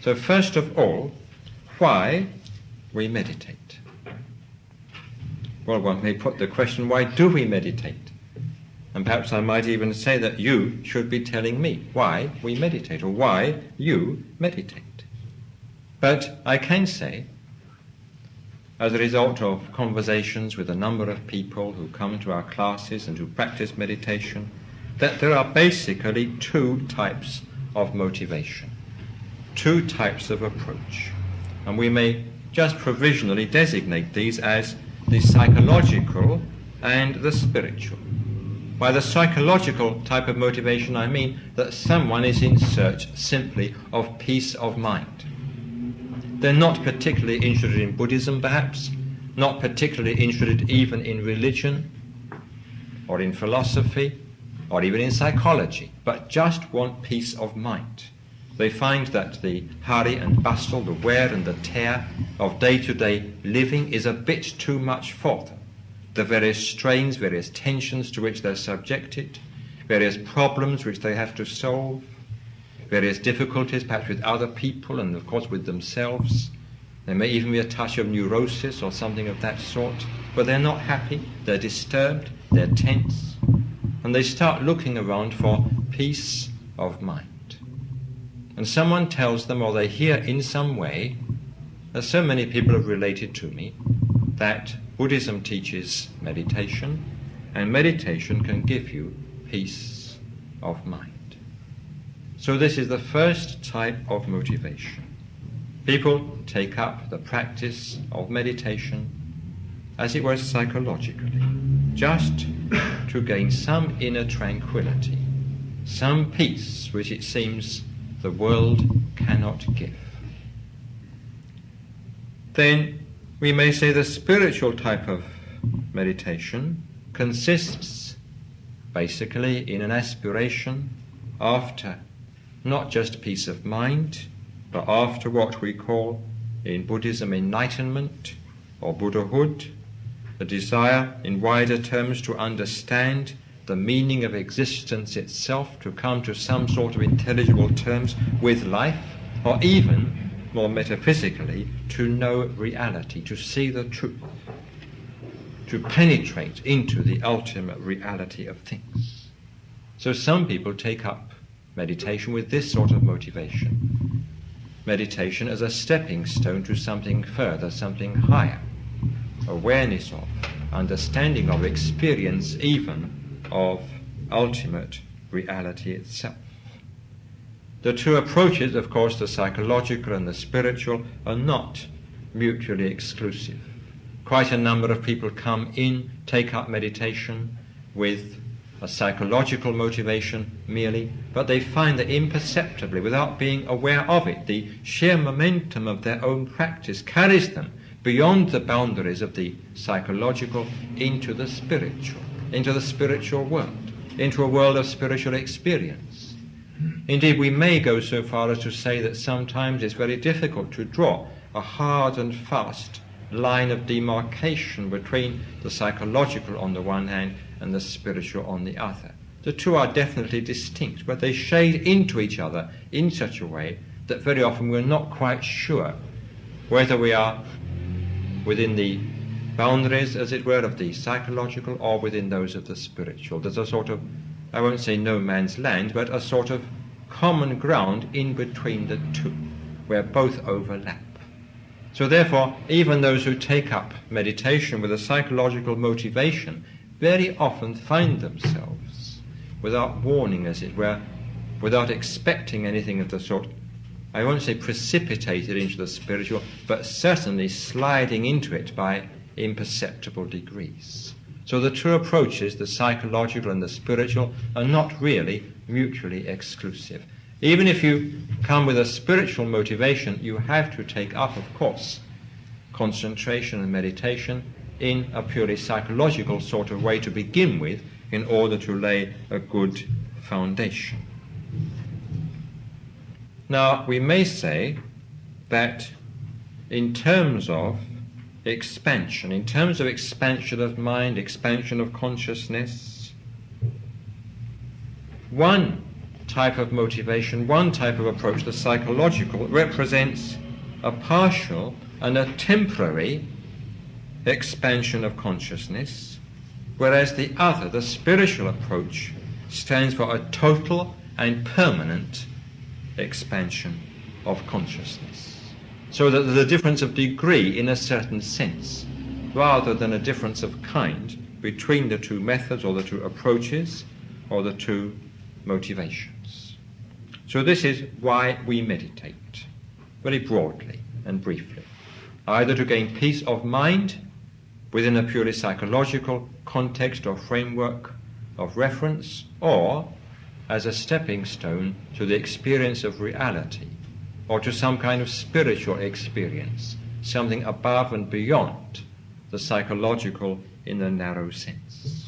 So first of all, why we meditate? Well, one may put the question, why do we meditate? And perhaps I might even say that you should be telling me why we meditate, or why you meditate. But I can say, as a result of conversations with a number of people who come to our classes and who practice meditation, that there are basically two types of motivation, two types of approach. And we may just provisionally designate these as the psychological and the spiritual. By the psychological type of motivation, I mean that someone is in search simply of peace of mind. They're not particularly interested in Buddhism, perhaps, not particularly interested even in religion or in philosophy or even in psychology, but just want peace of mind. They find that the hurry and bustle, the wear and the tear of day-to-day living is a bit too much for them. The various strains, various tensions to which they're subjected, various problems which they have to solve, various difficulties perhaps with other people and of course with themselves. There may even be a touch of neurosis or something of that sort, but they're not happy, they're disturbed, they're tense, and they start looking around for peace of mind. And someone tells them, or they hear in some way, as so many people have related to me, that Buddhism teaches meditation, and meditation can give you peace of mind. So this is the first type of motivation. People take up the practice of meditation, as it were psychologically, just to gain some inner tranquility, some peace which it seems the world cannot give. Then we may say the spiritual type of meditation consists basically in an aspiration after not just peace of mind, but after what we call in Buddhism enlightenment or Buddhahood, the desire in wider terms to understand the meaning of existence itself, to come to some sort of intelligible terms with life, or even, more metaphysically, to know reality, to see the truth, to penetrate into the ultimate reality of things. So some people take up meditation with this sort of motivation. Meditation as a stepping stone to something further, something higher. Awareness of, understanding of, experience even of ultimate reality itself. The two approaches, of course, the psychological and the spiritual, are not mutually exclusive. Quite a number of people come in, take up meditation with a psychological motivation merely, but they find that imperceptibly, without being aware of it, the sheer momentum of their own practice carries them beyond the boundaries of the psychological into the spiritual world, into a world of spiritual experience. Indeed, we may go so far as to say that sometimes it's very difficult to draw a hard and fast line of demarcation between the psychological on the one hand and the spiritual on the other. The two are definitely distinct, but they shade into each other in such a way that very often we're not quite sure whether we are within the boundaries, as it were, of the psychological or within those of the spiritual. There's a sort of, I won't say no man's land, but a sort of common ground in between the two, where both overlap. So therefore, even those who take up meditation with a psychological motivation very often find themselves, without warning, as it were, without expecting anything of the sort, I won't say precipitated into the spiritual, but certainly sliding into it by imperceptible degrees. So the two approaches, the psychological and the spiritual, are not really mutually exclusive. Even if you come with a spiritual motivation, you have to take up, of course, concentration and meditation in a purely psychological sort of way to begin with, in order to lay a good foundation. Now, we may say that in terms of expansion of mind, expansion of consciousness, one type of motivation, one type of approach, the psychological, represents a partial and a temporary expansion of consciousness, whereas the other, the spiritual approach, stands for a total and permanent expansion of consciousness. So that there's a difference of degree in a certain sense, rather than a difference of kind between the two methods or the two approaches or the two motivations. So this is why we meditate, very broadly and briefly, either to gain peace of mind within a purely psychological context or framework of reference, or as a stepping stone to the experience of reality, or to some kind of spiritual experience, something above and beyond the psychological in a narrow sense.